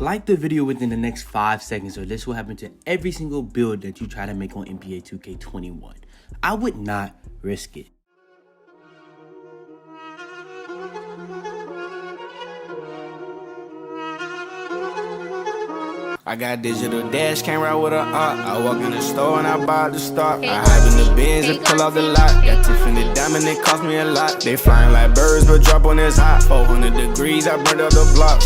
Like the video within the next 5 seconds, or this will happen to every single build that you try to make on NBA 2K21. I would not risk it. I got digital dash camera with a I walk in the store and I buy the stock. I hide in the bins and pull out the lot. Got Tiffany diamond, it cost me a lot. They flying like birds, but drop on this hot. 400 degrees, I burned out the block.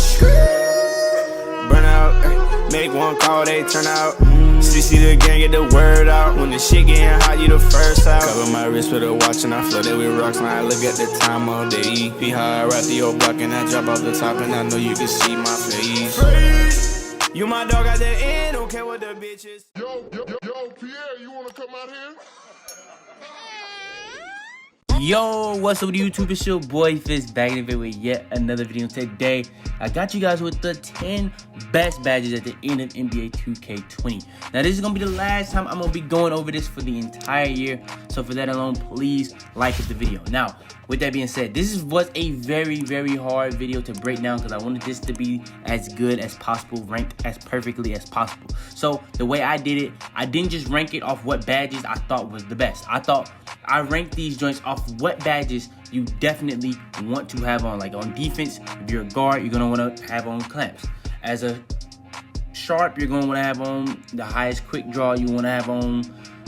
Burn out, make one call, they turn out. CC the gang, get the word out. When the shit getting hot, you the first out. Cover my wrist with a watch and I flood it with rocks. And I look at the time all day. Be high, I rap the old block and I drop off the top. And I know you can see my face. You my dog at the end, don't care what the bitch is. Yo, Pierre, you wanna come out here? Yo, what's up with YouTube? It's your boy Fizz back in the video with yet another video. Today, I got you guys with the 10 best badges at the end of NBA 2K20. Now, this is going to be the last time I'm going to be going over this for the entire year. So, for that alone, please like the video. Now, with that being said, this was a very, very hard video to break down because I wanted this to be as good as possible, ranked as perfectly as possible. So, the way I did it, I didn't just rank it off what badges I thought was the best. I ranked these joints off what badges you definitely want to have on. Like on defense, if you're a guard, you're gonna want to have on clamps. As a sharp, you're gonna want to have on the highest quick draw. You want to have on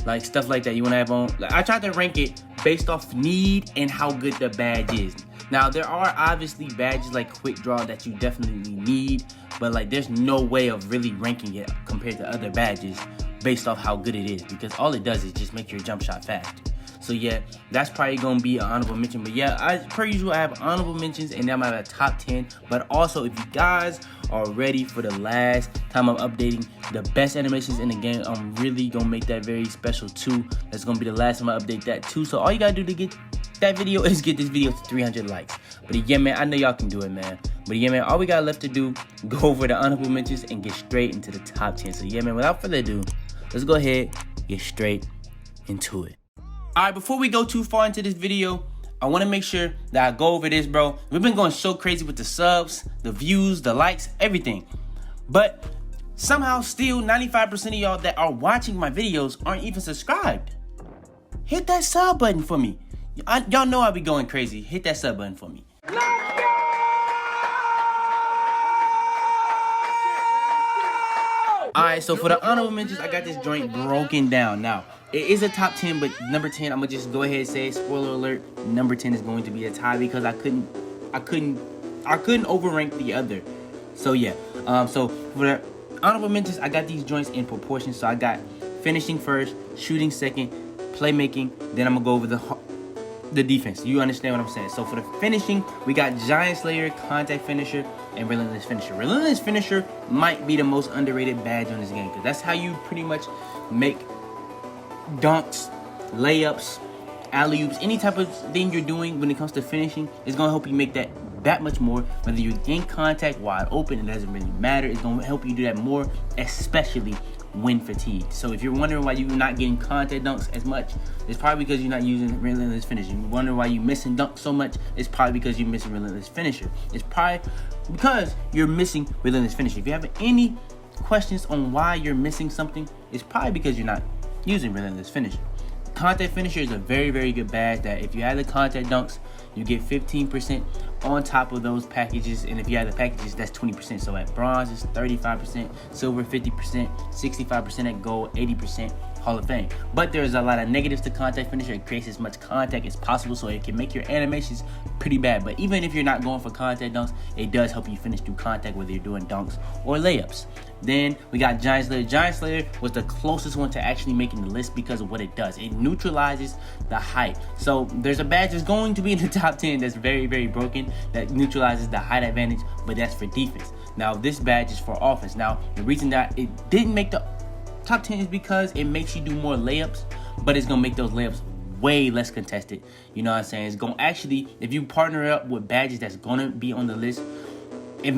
like stuff like that. You want to have on. Like, I tried to rank it based off need and how good the badge is. Now there are obviously badges like quick draw that you definitely need, but like there's no way of really ranking it compared to other badges based off how good it is, because all it does is just make your jump shot faster. So yeah, that's probably gonna be an honorable mention. But yeah, per usual, I have honorable mentions and then I have a top 10. But also, if you guys are ready for the last time I'm updating the best animations in the game, I'm really gonna make that very special too. That's gonna be the last time I update that too. So all you gotta do to get that video is get this video to 300 likes. But yeah, man, I know y'all can do it, man. But yeah, man, all we got left to do, go over the honorable mentions and get straight into the top 10. So yeah, man, without further ado, let's go ahead, get straight into it. Alright, before we go too far into this video, I want to make sure that I go over this, bro. We've been going so crazy with the subs, the views, the likes, everything. But somehow still 95% of y'all that are watching my videos aren't even subscribed. Hit that sub button for me. Y'all know I be going crazy. Hit that sub button for me. Alright, so for the honorable mentions, I got this joint broken down. Now, it is a top 10, but number 10, I'm gonna just go ahead and say, spoiler alert, number 10 is going to be a tie because I couldn't overrank the other. So yeah, so for the honorable mentions, I got these joints in proportion. So I got finishing first, shooting second, playmaking, then I'm gonna go over the defense. You understand what I'm saying? So for the finishing, we got Giant Slayer, Contact Finisher, and Relentless Finisher. Relentless Finisher might be the most underrated badge on this game because that's how you pretty much make dunks, layups, alley-oops, any type of thing you're doing when it comes to finishing is going to help you make that much more. Whether you're in contact, wide open, it doesn't really matter. It's going to help you do that more, especially when fatigued. So if you're wondering why you're not getting contact dunks as much, it's probably because you're not using Relentless Finisher. You're wondering why you're missing dunks so much, it's probably because you're missing Relentless Finisher. It's probably because you're missing Relentless Finisher. If you have any questions on why you're missing something, it's probably because you're not using Relentless Finisher. Contact Finisher is a very, very good badge that if you add the contact dunks, you get 15% on top of those packages, and if you add the packages, that's 20%. So at bronze, it's 35%, silver 50%, 65% at gold, 80% Hall of Fame. But there's a lot of negatives to Contact Finisher. It creates as much contact as possible, so it can make your animations pretty bad. But even if you're not going for contact dunks, it does help you finish through contact, whether you're doing dunks or layups. Then we got Giant Slayer. Giant Slayer was the closest one to actually making the list because of what it does. It neutralizes the height. So there's a badge that's going to be in the top 10 that's very, very broken, that neutralizes the height advantage, but that's for defense. Now this badge is for offense. Now the reason that it didn't make the top 10 is because it makes you do more layups, but it's gonna make those layups way less contested. You know what I'm saying? It's gonna actually, if you partner up with badges that's gonna be on the list, it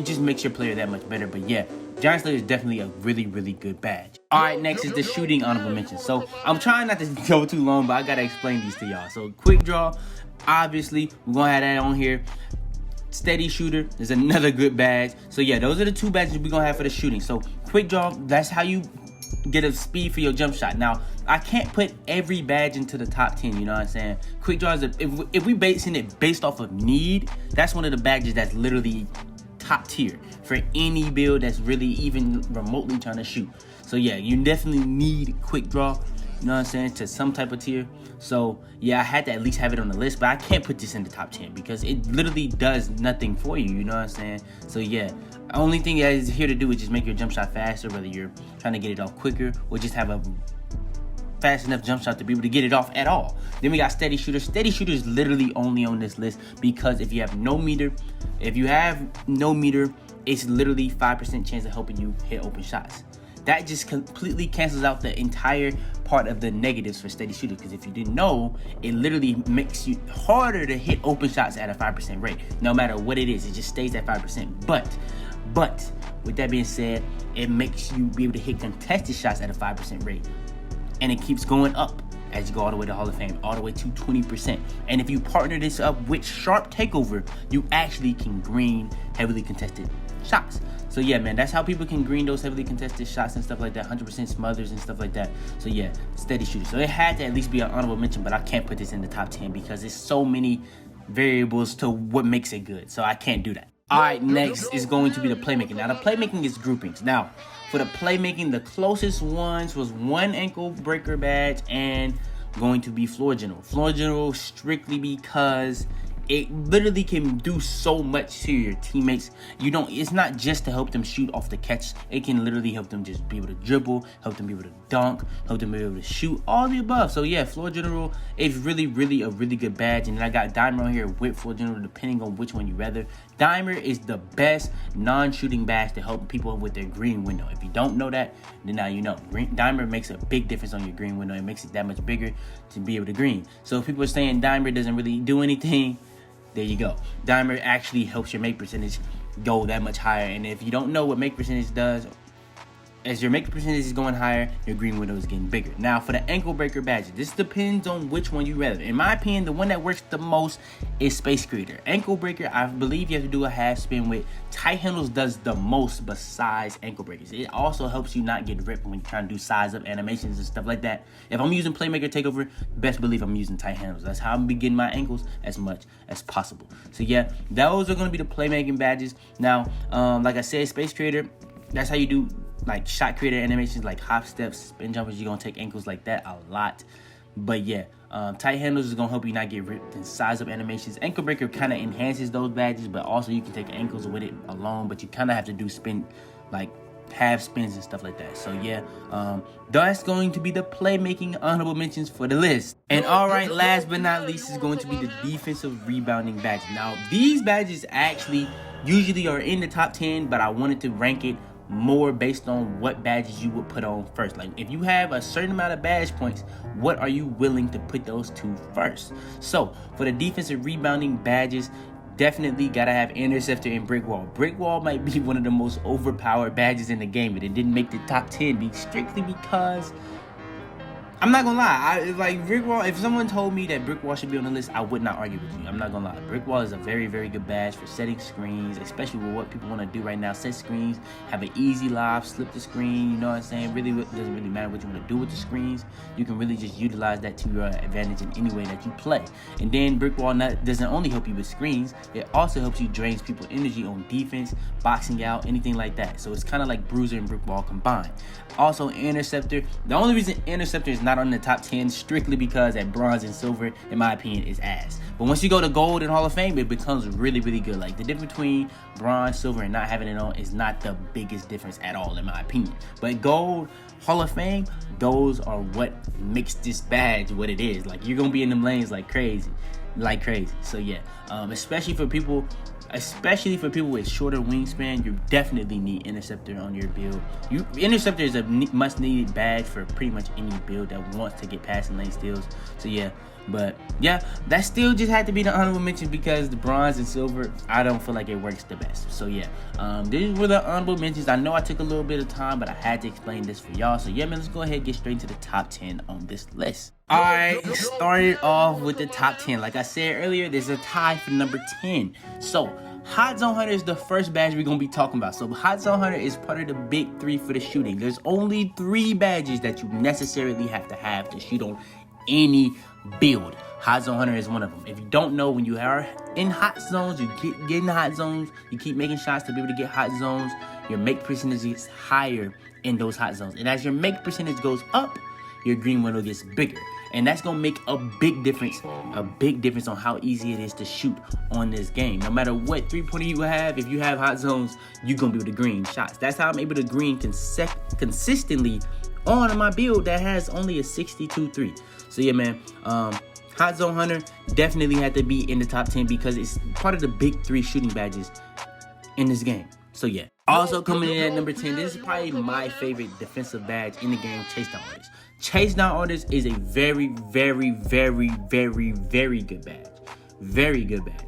just makes your player that much better. But yeah, Giant Slayer is definitely a really, really good badge. Alright, next is the shooting honorable mention. So I'm trying not to go too long, but I gotta explain these to y'all. So quick draw, obviously we're gonna have that on here. Steady Shooter is another good badge. So yeah, those are the 2 badges we're gonna have for the shooting. So quick draw, that's how you get a speed for your jump shot. Now, I can't put every badge into the top 10, you know what I'm saying? Quick draw is, if we basing it based off of need, that's one of the badges that's literally top tier for any build that's really even remotely trying to shoot. So yeah, you definitely need quick draw, you know what I'm saying, to some type of tier. So yeah, I had to at least have it on the list, but I can't put this in the top 10 because it literally does nothing for you, you know what I'm saying? So yeah, the only thing that is here to do is just make your jump shot faster, whether you're trying to get it off quicker or just have a fast enough jump shot to be able to get it off at all. Then we got Steady Shooter. Steady Shooter is literally only on this list because if you have no meter, it's literally 5% chance of helping you hit open shots. That just completely cancels out the entire part of the negatives for Steady Shooter, because if you didn't know, it literally makes you harder to hit open shots at a 5% rate. No matter what it is, it just stays at 5%. But with that being said, it makes you be able to hit contested shots at a 5% rate. And it keeps going up as you go all the way to Hall of Fame, all the way to 20%. And if you partner this up with Sharp Takeover, you actually can green heavily contested shots. So yeah, man, that's how people can green those heavily contested shots and stuff like that, 100% smothers and stuff like that. So yeah, Steady Shooter. So it had to at least be an honorable mention, but I can't put this in the top 10 because there's so many variables to what makes it good. So I can't do that. All right, next is going to be the Playmaking. Now, the Playmaking is groupings. Now, for the Playmaking, the closest ones was 1 ankle breaker badge and going to be Floor General. Floor General strictly because it literally can do so much to your teammates. It's not just to help them shoot off the catch. It can literally help them just be able to dribble, help them be able to dunk, help them be able to shoot, all the above. So yeah, Floor General is really a really good badge. And then I got Dimer on here with Floor General, depending on which one you rather. Dimer is the best non-shooting badge to help people with their green window. If you don't know that, then now you know. Dimer makes a big difference on your green window. It makes it that much bigger to be able to green. So if people are saying Dimer doesn't really do anything, there you go. Dimer actually helps your make percentage go that much higher. And if you don't know what make percentage does, as your make percentage is going higher, your green window is getting bigger. Now, for the ankle breaker badge, this depends on which one you rather. In my opinion, the one that works the most is Space Creator. Ankle breaker, I believe you have to do a half spin with. Tight handles does the most besides ankle breakers. It also helps you not get ripped when you're trying to do size up animations and stuff like that. If I'm using Playmaker Takeover, best believe I'm using tight handles. That's how I'm getting my ankles as much as possible. So yeah, those are going to be the Playmaking badges. Now, like I said, Space Creator, that's how you do like shot creator animations like hop steps, spin jumpers. You're gonna take ankles like that a lot. But yeah, tight handles is gonna help you not get ripped in size up animations. Ankle breaker kind of enhances those badges, but also you can take ankles with it alone, but you kind of have to do spin, like half spins and stuff like that. So yeah, that's going to be the Playmaking honorable mentions for the list. And all right, last but not least is going to be the defensive rebounding badge. Now, these badges actually usually are in the top 10, but I wanted to rank it more based on what badges you would put on first. Like if you have a certain amount of badge points, what are you willing to put those to first? So for the defensive rebounding badges, definitely gotta have Interceptor and Brick Wall. Brick Wall might be one of the most overpowered badges in the game, but it didn't make the top 10 strictly because I'm not gonna lie, like Brick Wall, if someone told me that Brick Wall should be on the list, I would not argue with you. I'm not gonna lie. Brick Wall is a very good badge for setting screens, especially with what people want to do right now. Set screens, have an easy lob, slip the screen, you know what I'm saying? Really, it doesn't really matter what you want to do with the screens. You can really just utilize that to your advantage in any way that you play. And then Brick Wall doesn't only help you with screens, it also helps you drain people's energy on defense, boxing out, anything like that. So it's kind of like Bruiser and Brick Wall combined. Also, Interceptor. The only reason Interceptor is not on the top 10 strictly because at bronze and silver, in my opinion, is ass. But once you go to gold and Hall of Fame, it becomes really good. Like the difference between bronze, silver, and not having it on is not the biggest difference at all, in my opinion. But gold, Hall of Fame, those are what makes this badge what it is. Like you're gonna be in them lanes like crazy. So yeah, especially for people with shorter wingspan, you definitely need Interceptor on your build. Interceptor is a must-needed badge for pretty much any build that wants to get past the lane steals. So yeah, but yeah, that still just had to be the honorable mention because the bronze and silver, I don't feel like it works the best. So yeah, these were the honorable mentions. I know I took a little bit of time, but I had to explain this for y'all. So yeah, man, let's go ahead and get straight into the top 10 on this list. Alright, started off with the top 10. Like I said earlier, there's a tie for number 10. So Hot Zone Hunter is the first badge we're going to be talking about. So Hot Zone Hunter is part of the big 3 for the shooting. There's only 3 badges that you necessarily have to shoot on any build. Hot Zone Hunter is one of them. If you don't know, when you are in hot zones, you get in the hot zones, you keep making shots to be able to get hot zones, your make percentage is higher in those hot zones. And as your make percentage goes up, your green window gets bigger. And that's going to make a big difference on how easy it is to shoot on this game. No matter what three-pointer you have, if you have hot zones, you're going to be able to green shots. That's how I'm able to green consistently on my build that has only a 62-3. So yeah, man, Hot Zone Hunter definitely had to be in the top 10 because it's part of the big 3 shooting badges in this game. So yeah. Also coming in at number 10, this is probably my favorite defensive badge in the game, Chase Down Artist. Chase Down Artist is a very, very, very, very, very good badge. Very good badge.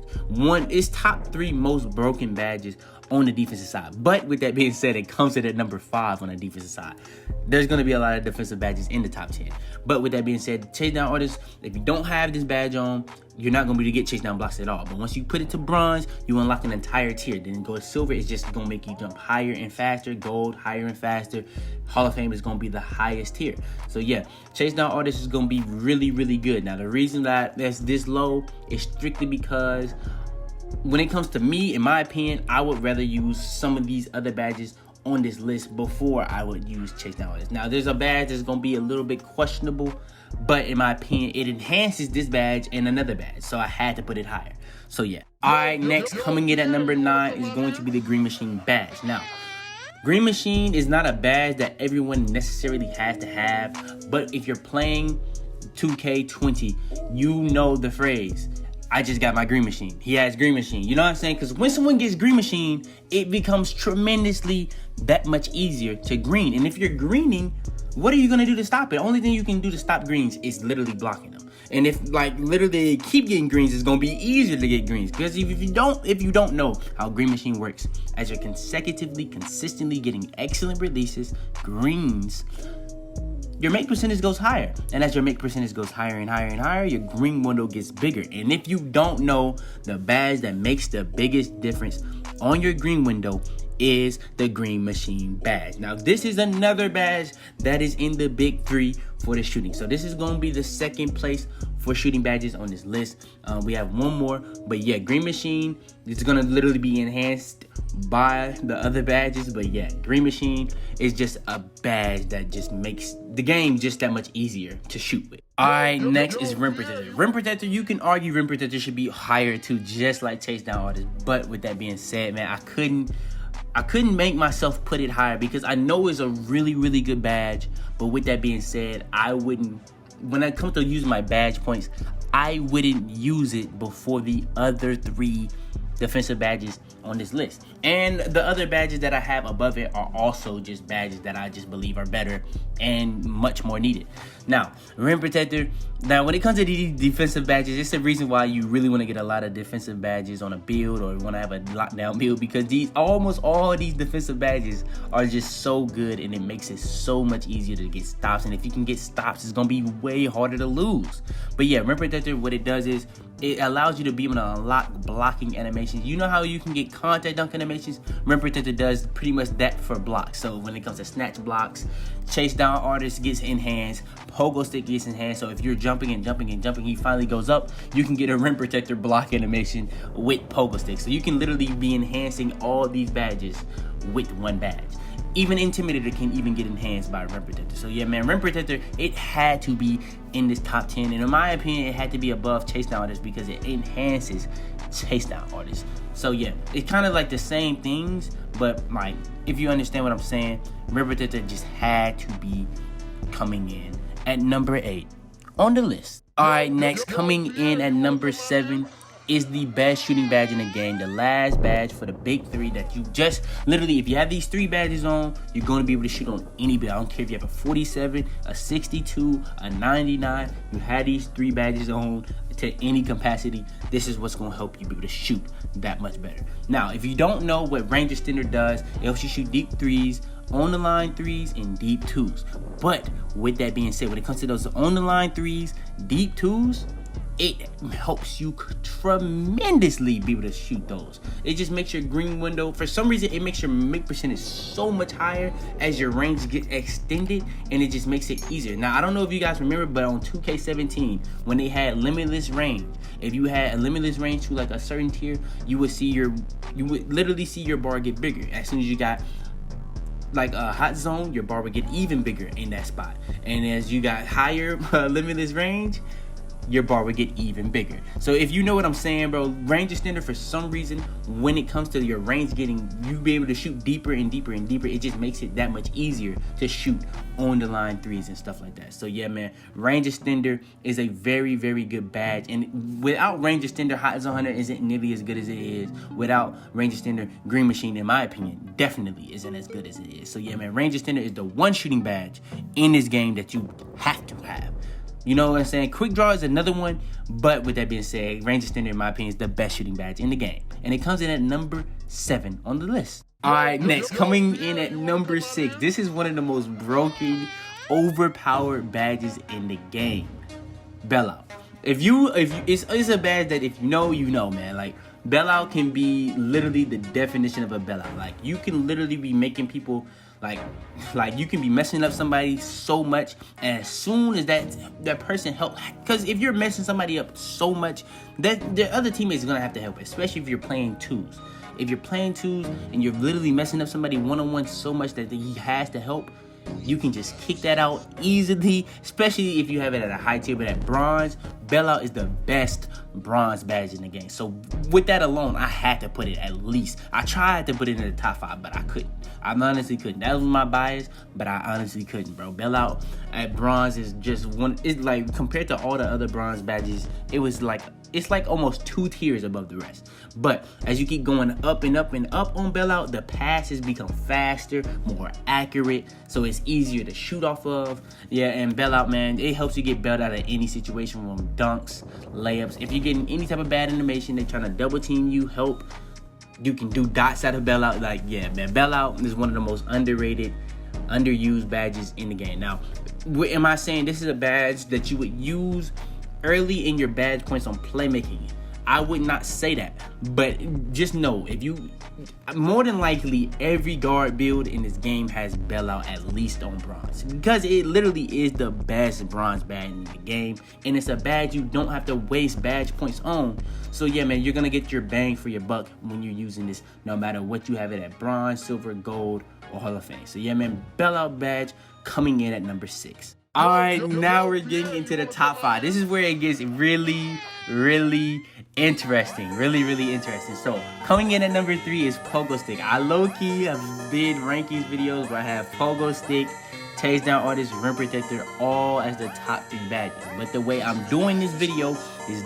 It's top 3 most broken badges on the defensive side. But with that being said, it comes in at number 5 on the defensive side. There's going to be a lot of defensive badges in the top 10. But with that being said, Chase Down Artist, if you don't have this badge on, you're not going to be able to get chase down blocks at all. But once you put it to bronze, you unlock an entire tier. Then go to silver, it's just going to make you jump higher and faster. Gold, higher and faster. Hall of Fame is going to be the highest tier. So yeah, Chase Down Artist is going to be really, really good. Now, the reason that that's this low is strictly because when it comes to me, in my opinion, I would rather use some of these other badges on this list before I would use Chase Down Artist. Now, there's a badge that's going to be a little bit questionable, but in my opinion, it enhances this badge and another badge, so I had to put it higher. So yeah. All right, next, coming in at number 9 is going to be the Green Machine badge. Now, Green Machine is not a badge that everyone necessarily has to have, but if you're playing 2K20, you know the phrase, I just got my Green Machine. He has Green Machine. You know what I'm saying? Because when someone gets Green Machine, it becomes tremendously that much easier to green. And if you're greening, what are you going to do to stop it? Only thing you can do to stop greens is literally blocking them. And if literally they keep getting greens, it's going to be easier to get greens. Because if you don't know how Green Machine works, as you're consistently getting excellent releases, greens, your make percentage goes higher. And as your make percentage goes higher and higher and higher, your green window gets bigger. And if you don't know, the badge that makes the biggest difference on your green window is the Green Machine badge. Now, this is another badge that is in the big 3 for the shooting. So this is going to be the second place for shooting badges on this list. We have one more, but yeah, Green Machine is going to literally be enhanced by the other badges. But yeah, Green Machine is just a badge that just makes the game just that much easier to shoot with. Alright, next is Rim Protector. Rim Protector, you can argue Rim Protector should be higher too, just like Chase Down Artist. But with that being said, man, I couldn't make myself put it higher because I know it's a really, really good badge. But with that being said, when it comes to using my badge points, I wouldn't use it before the other 3 defensive badges on this list. And the other badges that I have above it are also just badges that I just believe are better and much more needed. Now, Rim Protector. Now, when it comes to these defensive badges, it's the reason why you really want to get a lot of defensive badges on a build or want to have a lockdown build, because almost all these defensive badges are just so good and it makes it so much easier to get stops. And if you can get stops, it's going to be way harder to lose. But yeah, Rim Protector, what it does is it allows you to be able to unlock blocking animations. You know how you can get contact dunk animations? Rim Protector does pretty much that for blocks. So when it comes to snatch blocks, Chase Down Artist gets enhanced, Pogo Stick gets enhanced. So if you're jumping and jumping and jumping, he finally goes up, you can get a Rim Protector block animation with Pogo Stick. So you can literally be enhancing all these badges with one badge. Even Intimidator can even get enhanced by Rim Protector. So yeah, man, Rim Protector, it had to be in this top 10. And in my opinion, it had to be above Chase Down Artist because it enhances Chase Down Artist. So yeah, it's kind of like the same things, but like, if you understand what I'm saying, Rim Protector just had to be coming in at number 8 on the list. All right, next, coming in at number 7 is the best shooting badge in the game, the last badge for the big 3 that you just literally, if you have these 3 badges on, you're going to be able to shoot on any build. I don't care if you have a 47, a 62, a 99, you have these 3 badges on to any capacity. This is what's going to help you be able to shoot that much better. Now, if you don't know what Ranger Standard does, it helps you shoot deep 3s, on the line 3s, and deep 2s. But with that being said, when it comes to those on the line 3s, deep 2s, it helps you tremendously be able to shoot those. It just makes your green window, for some reason, it makes your make percentage so much higher as your range gets extended, and it just makes it easier. Now, I don't know if you guys remember, but on 2K17, when they had limitless range, if you had a limitless range to like a certain tier, you would literally see your bar get bigger. As soon as you got like a hot zone, your bar would get even bigger in that spot. And as you got higher limitless range, your bar would get even bigger. So if you know what I'm saying, bro, range extender, for some reason, when it comes to your range getting, you be able to shoot deeper and deeper and deeper, it just makes it that much easier to shoot on the line threes and stuff like that. So yeah, man, range extender is a very, very good badge. And without range extender, hot zone hunter isn't nearly as good as it is. Without range extender, green machine, in my opinion, definitely isn't as good as it is. So yeah, man, range extender is the one shooting badge in this game that you have to have. You know what I'm saying? Quick draw is another one, but with that being said, range extender, in my opinion, is the best shooting badge in the game. And it comes in at number 7 on the list. All right, next, coming in at number 6. This is one of the most broken, overpowered badges in the game. Bailout. It's a badge that if you know, you know, man. Like, bailout can be literally the definition of a bailout. Like, you can literally be making people like you can be messing up somebody so much, and as soon as that person help, because if you're messing somebody up so much, that the other teammates are gonna have to help, especially if you're playing twos. If you're playing twos and you're literally messing up somebody one-on-one so much that he has to help, you can just kick that out easily, especially if you have it at a high tier. But at bronze, bailout is the best bronze badge in the game. So with that alone, I had to put it at least. I tried to put it in the top 5, but I couldn't. I honestly couldn't. That was my bias, but I honestly couldn't, bro. Bailout at bronze is just one. It's like, compared to all the other bronze badges, it's like almost 2 tiers above the rest. But as you keep going up and up and up on bailout, the passes become faster, more accurate, so it's easier to shoot off of. Yeah, and bailout, man, it helps you get bailed out of any situation, from dunks, layups. If you're getting any type of bad animation, they're trying to double team you, help, you can do dots out of bailout. Like, yeah, man, bailout is one of the most underrated, underused badges in the game. Now, am I saying this is a badge that you would use early in your badge points on playmaking? I would not say that, but just know, if you, more than likely every guard build in this game has bailout at least on bronze, because it literally is the best bronze badge in the game, and it's a badge you don't have to waste badge points on. So yeah, man, you're gonna get your bang for your buck when you're using this, no matter what you have it at: bronze, silver, gold, or Hall of Fame. So yeah, man, bailout badge coming in at number 6. All right, now we're getting into the top 5. This is where it gets really, really interesting. Really, really interesting. So, coming in at number 3 is Pogo Stick. I low-key have did rankings videos where I have Pogo Stick, Taste Down Artist, Rim Protector, all as the top 3 badges. But the way I'm doing this video is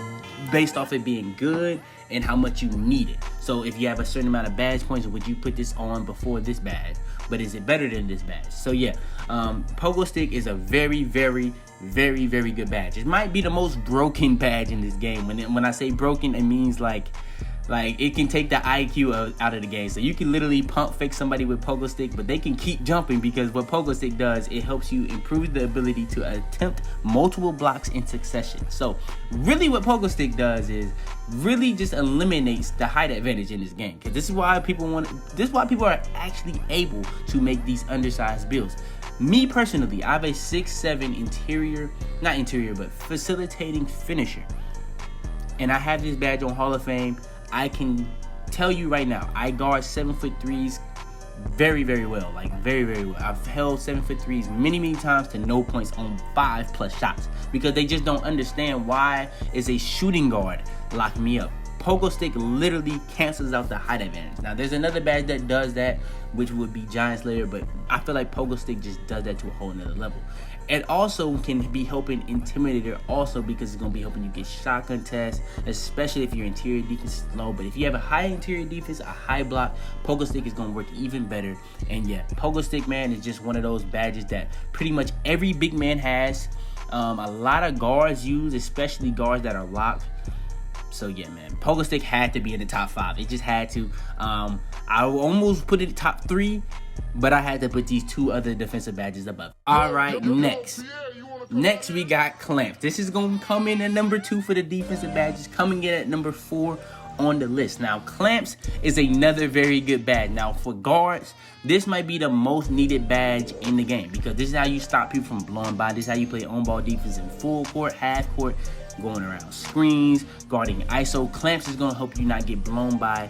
based off it being good and how much you need it. So if you have a certain amount of badge points, would you put this on before this badge? But is it better than this badge? So yeah, Pogo Stick is a very, very, very, very good badge. It might be the most broken badge in this game. When I say broken, it means like it can take the IQ out of the game. So you can literally pump fake somebody with Pogo Stick, but they can keep jumping, because what Pogo Stick does, it helps you improve the ability to attempt multiple blocks in succession. So really what Pogo Stick does is really just eliminates the height advantage in this game. Because this is why people are actually able to make these undersized builds. Me personally, I have a 6'7" facilitating finisher. And I have this badge on Hall of Fame. I can tell you right now, I guard 7'3" very, very well. Like, very, very well. I've held 7'3" many times to no points on 5+ shots, because they just don't understand why is a shooting guard locking me up. Pogo Stick literally cancels out the height advantage. Now, there's another badge that does that, which would be Giant Slayer, but I feel like Pogo Stick just does that to a whole nother level. It also can be helping Intimidator also, because it's going to be helping you get shot contests, especially if your interior defense is low. But if you have a high interior defense, a high block, Pogo Stick is going to work even better. And yeah, Pogo Stick, man, is just one of those badges that pretty much every big man has. A lot of guards use, especially guards that are locked. So yeah, man, Pogo Stick had to be in the top 5. It just had to. I almost put it top 3, but I had to put these 2 other defensive badges above. All right, next we got clamps. This is going to come in at number 2 for the defensive badges, coming in at number 4 on the list. Now, clamps is another very good badge. Now, for guards, this might be the most needed badge in the game because this is how you stop people from blowing by. This is how you play on-ball defense in full court, half court, going around screens, guarding ISO. Clamps is going to help you not get blown by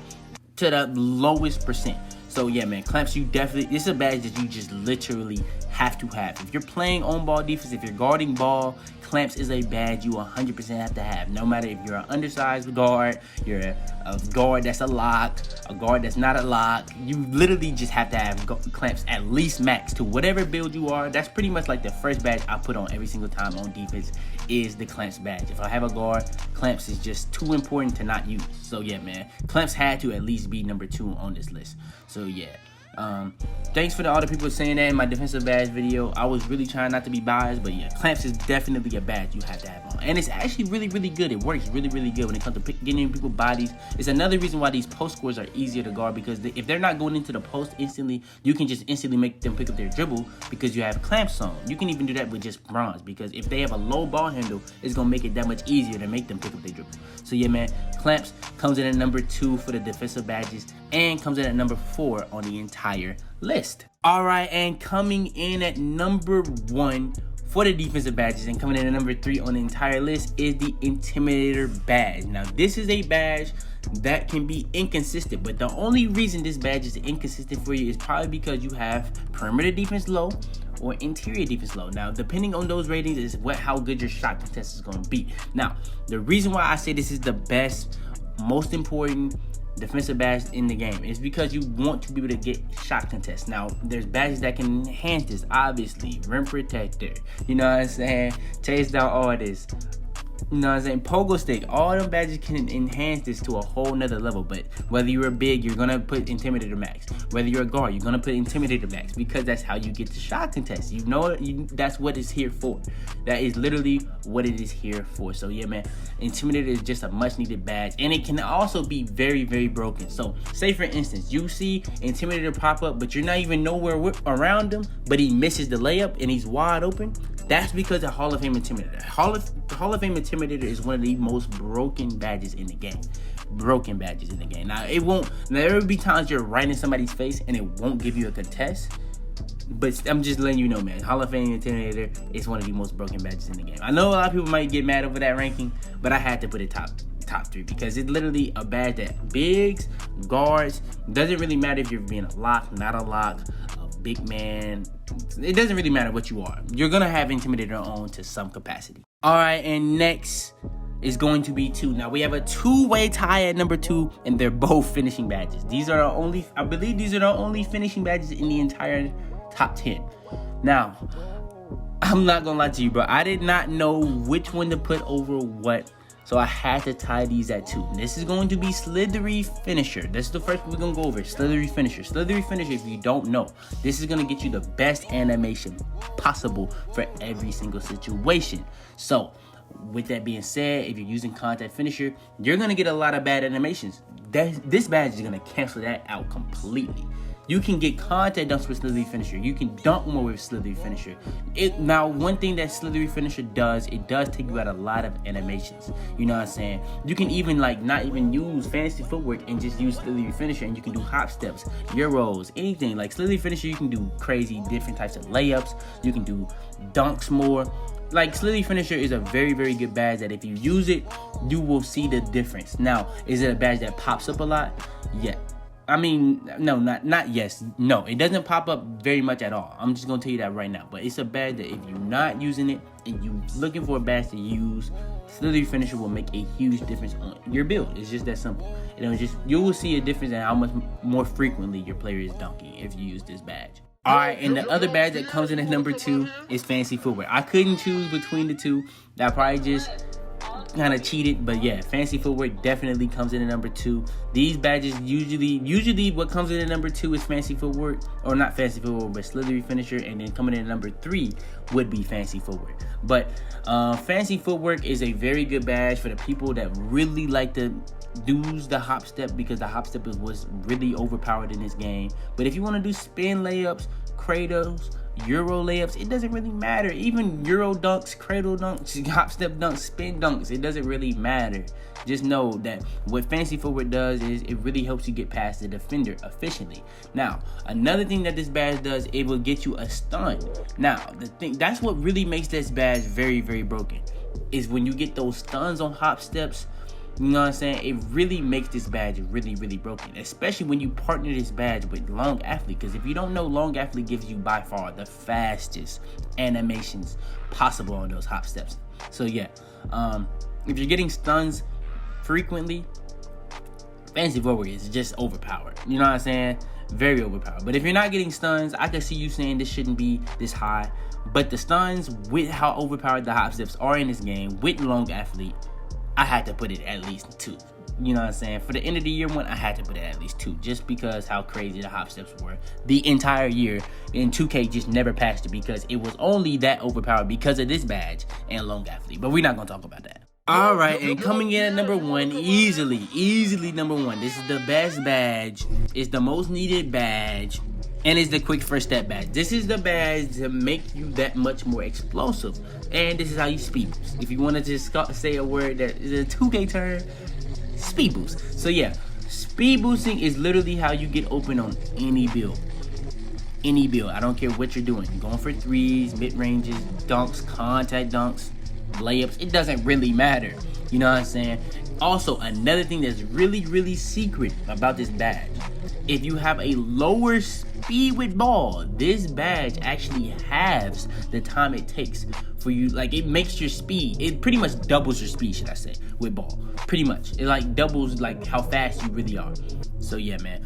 to the lowest percent. So yeah, man, clamps, you definitely, this is a badge that you just literally have to have. If you're playing on-ball defense, if you're guarding ball, clamps is a badge you 100% have to have. No matter if you're an undersized guard, you're a guard that's a lock, a guard that's not a lock, you literally just have to have clamps at least max to whatever build you are. That's pretty much like the first badge I put on every single time on defense is the clamps badge. If I have a guard, clamps is just too important to not use. So yeah, man, clamps had to at least be number 2 on this list. So yeah. Thanks for all the people saying that in my defensive badge video. I was really trying not to be biased, but yeah, clamps is definitely a badge you have to have on, and it's actually really good. It works really good when it comes to getting in people's bodies. It's another reason why these post scores are easier to guard, because if they're not going into the post instantly, you can just instantly make them pick up their dribble because you have clamps on. You can even do that with just bronze, because if they have a low ball handle, it's gonna make it that much easier to make them pick up their dribble. So yeah, man, clamps comes in at number 2 for the defensive badges and comes in at number 4 on the entire list. All right, and coming in at number 1 for the defensive badges and coming in at number 3 on the entire list is the Intimidator badge. Now, this is a badge that can be inconsistent, but the only reason this badge is inconsistent for you is probably because you have perimeter defense low or interior defense low. Now, depending on those ratings is how good your shot contest is going to be. Now, the reason why I say this is the best, most important defensive badge in the game is because you want to be able to get shot contests. Now, there's badges that can enhance this, obviously. Rim protector, you know what I'm saying? Chase down artist, you know what I'm saying? Pogo stick. All them badges can enhance this to a whole nother level. But whether you're a big, you're gonna put Intimidator max. Whether you're a guard, you're gonna put Intimidator max, because that's how you get the shot contest. You know, that's what it's here for. That is literally what it is here for. So yeah, man, Intimidator is just a much needed badge, and it can also be very broken. So say for instance, you see Intimidator pop up, but you're not even nowhere around him, but he misses the layup and he's wide open. That's because of Hall of Fame Intimidator. Hall of Fame Intimidator is one of the most broken badges in the game. Broken badges in the game. Now, there will be times you're right in somebody's face and it won't give you a contest. But I'm just letting you know, man, Hall of Fame Intimidator is one of the most broken badges in the game. I know a lot of people might get mad over that ranking, but I had to put it top 3 because it's literally a badge that bigs, guards, doesn't really matter if you're being a lock, not a lock, a big man. It doesn't really matter what you are. You're going to have Intimidator on to some capacity. All right, and next is going to be 2. Now, we have a 2-way tie at number 2, and they're both finishing badges. I believe these are the only finishing badges in the entire top 10. Now, I'm not going to lie to you, bro. I did not know which one to put over what. So I had to tie these at 2. This is going to be Slithery Finisher. This is the first one we're going to go over. Slithery Finisher. Slithery Finisher, if you don't know, this is going to get you the best animation possible for every single situation. So with that being said, if you're using Contact Finisher, you're going to get a lot of bad animations. This badge is going to cancel that out completely. You can get contact dunks with Slithery Finisher. You can dunk more with Slithery Finisher. Now, one thing that Slithery Finisher does, it does take you out a lot of animations. You know what I'm saying? You can even not even use fancy footwork and just use Slithery Finisher, and you can do hop steps, euros, anything. Like Slithery Finisher, you can do crazy different types of layups. You can do dunks more. Like, Slithery Finisher is a very good badge that if you use it, you will see the difference. Now, is it a badge that pops up a lot? Yeah. I mean, no, not yes. No, it doesn't pop up very much at all. I'm just going to tell you that right now. But it's a badge that if you're not using it and you're looking for a badge to use, Slithery Finisher will make a huge difference on your build. It's just that simple. You will see a difference in how much more frequently your player is dunking if you use this badge. All right, and the other badge that comes in at number 2 is Fancy Footwear. I couldn't choose between the two. That probably just kind of cheated, but yeah, fancy footwork definitely comes in at number 2. These badges usually what comes in at number 2 is fancy footwork, or not fancy footwork, but slithery finisher, and then coming in at number 3 would be fancy footwork. But fancy footwork is a very good badge for the people that really like to use the hop step, because the hop step was really overpowered in this game. But if you want to do spin layups, cradles, Euro layups, it doesn't really matter. Even Euro dunks, cradle dunks, hop step dunks, spin dunks, it doesn't really matter. Just know that what fancy footwork does is it really helps you get past the defender efficiently. Now, another thing that this badge does, it will get you a stun. Now, that's what really makes this badge very, very broken, is when you get those stuns on hop steps. You know what I'm saying? It really makes this badge really, really broken, especially when you partner this badge with Long Athlete. Because if you don't know, Long Athlete gives you by far the fastest animations possible on those hop steps. So yeah, if you're getting stuns frequently, fancy footwork is just overpowered. You know what I'm saying? Very overpowered. But if you're not getting stuns, I can see you saying this shouldn't be this high. But the stuns, with how overpowered the hop steps are in this game with Long Athlete, I had to put it at least 2. You know what I'm saying? For the end of the year one, I had to put it at least 2, just because how crazy the hop steps were the entire year. And 2K just never patched it because it was only that overpowered because of this badge and Long Athlete. But we're not gonna talk about that. All right, and coming in at number 1, easily number 1. This is the best badge. It's the most needed badge. And it's the quick first step badge. This is the badge to make you that much more explosive. And this is how you speed boost. If you want to just say a word that is a 2K term, speed boost. So yeah, speed boosting is literally how you get open on any build. Any build. I don't care what you're doing. You're going for threes, mid ranges, dunks, contact dunks, layups. It doesn't really matter. You know what I'm saying? Also, another thing that's really, really secret about this badge, if you have a lower speed with ball, this badge actually halves the time it takes for you. Like, it makes your speed, it pretty much doubles your speed, should I say, with ball. Pretty much. It like doubles like how fast you really are. So yeah, man.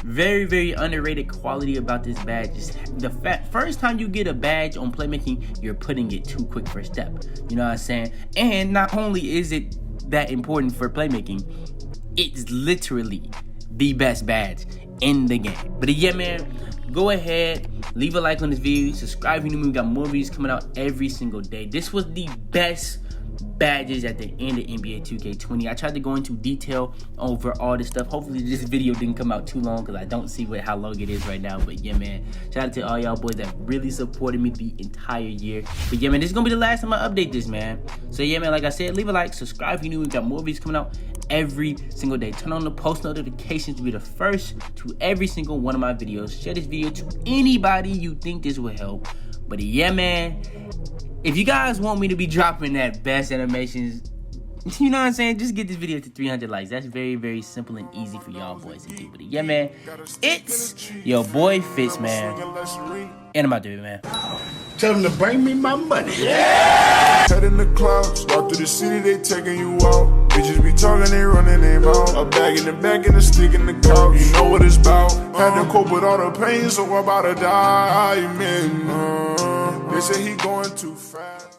Very, very underrated quality about this badge is the first time you get a badge on Playmaking, you're putting it to quick first step. You know what I'm saying? And not only is it that important for Playmaking, it's literally the best badge in the game. But yeah, man, go ahead, leave a like on this video, subscribe if you're new. We got more videos coming out every single day. This was the best badges at the end of NBA 2K20. I tried to go into detail over all this stuff. Hopefully this video didn't come out too long, because I don't see how long it is right now. But yeah, man, shout out to all y'all boys that really supported me the entire year. But yeah, man, this is gonna be the last time I update this, man. So yeah, man, like I said, leave a like, subscribe if you're new. We got more videos coming out every single day. Turn on the post notifications to be the first to every single one of my videos. Share this video to anybody you think this will help. But yeah, man, if you guys want me to be dropping that best animations, you know what I'm saying, just get this video to 300 likes. That's very, very simple and easy for y'all boys to do. But yeah, man, it's your boy Fitz, man, and I'm out there, man. Tell them to bring me my money. Yeah! Head in the clouds, walk through the city, they taking you out. Bitches be talking, they running their mouth. A bag in the back and a stick in the couch. You know what it's about. Had to cope with all the pain, so I'm about to die. Man, they say he going too fast.